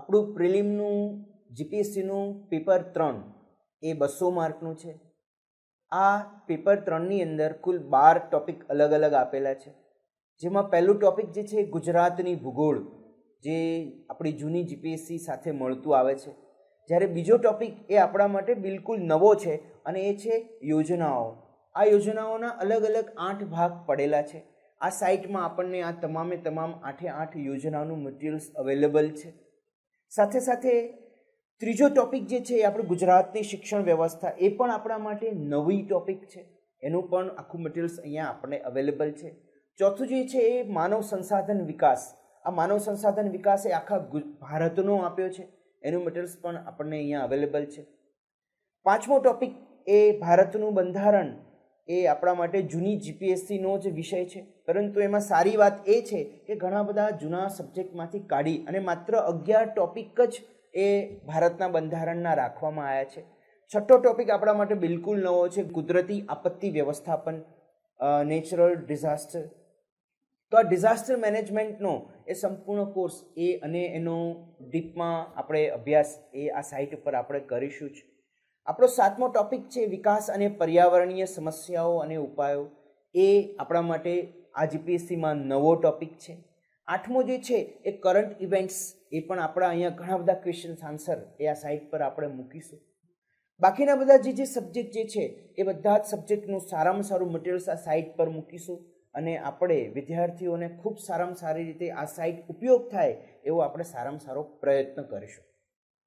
આપણું પ્રિલિમનું જીપીએસસીનું પેપર 3 એ 200 માર્કનું છે। આ પેપર 3ની અંદર કુલ 12 ટોપિક અલગ અલગ આપેલા છે, જેમાં પહેલું ટોપિક જે છે ગુજરાતની ભૂગોળ, જે આપણી જૂની જીપીએસસી સાથે મળતું આવે છે। જ્યારે બીજો ટોપિક એ આપણા માટે બિલકુલ નવો છે અને એ છે યોજનાઓ। આ યોજનાઓના અલગ અલગ 8 ભાગ પડેલા છે। આ સાઇટમાં આપણને આ તમામે તમામ 8 યોજનાઓનું મટીરિયલ્સ અવેલેબલ છે। સાથે સાથે ત્રીજો ટોપિક જે છે એ આપણું ગુજરાતની શિક્ષણ વ્યવસ્થા, એ પણ આપણા માટે નવી ટોપિક છે, એનું પણ આખું મટીરિયલ્સ અહીંયા આપણને અવેલેબલ છે। ચોથું જે છે એ માનવ સંસાધન વિકાસ। આ માનવ સંસાધન વિકાસ એ આખા ભારતનો આપ્યો છે, એનું મટીરિયલ્સ પણ આપણને અહીંયા અવેલેબલ છે। પાંચમો ટોપિક એ ભારતનું બંધારણ, એ આપણા માટે જૂની જીપીએસસીનો જ વિષય છે, પરંતુ એમાં સારી વાત એ છે કે ઘણા બધા જૂના સબ્જેક્ટમાંથી કાઢી અને માત્ર 11 ટોપિક જ એ ભારતના બંધારણના રાખવામાં આવ્યા છે। છઠ્ઠો ટોપિક આપણા માટે બિલકુલ નવો છે, કુદરતી આપત્તિ વ્યવસ્થાપન, નેચરલ ડિઝાસ્ટર। તો આ ડિઝાસ્ટર મેનેજમેન્ટનો એ સંપૂર્ણ કોર્સ એ અને એનો ડીપમાં આપણે અભ્યાસ એ આ સાઇટ ઉપર આપણે કરીશું જ। આપણો સાતમો ટોપિક છે વિકાસ અને પર્યાવરણીય સમસ્યાઓ અને ઉપાયો, એ આપણા માટે આ જીપીએસસીમાં નવો ટોપિક છે। આઠમો જે છે એ કરંટ ઇવેન્ટ્સ, એ પણ આપણા અહીંયા ઘણા બધા ક્વેશ્ચન્સ આન્સર એ આ સાઇટ પર આપણે મૂકીશું। બાકીના બધા જે સબ્જેક્ટ જે છે એ બધા જ સબ્જેક્ટનું સારામાં સારું મટીરિયલ્સ આ સાઇટ પર મૂકીશું અને આપણે વિદ્યાર્થીઓને ખૂબ સારામાં સારી રીતે આ સાઇટ ઉપયોગ થાય એવો આપણે સારામાં સારો પ્રયત્ન કરીશું।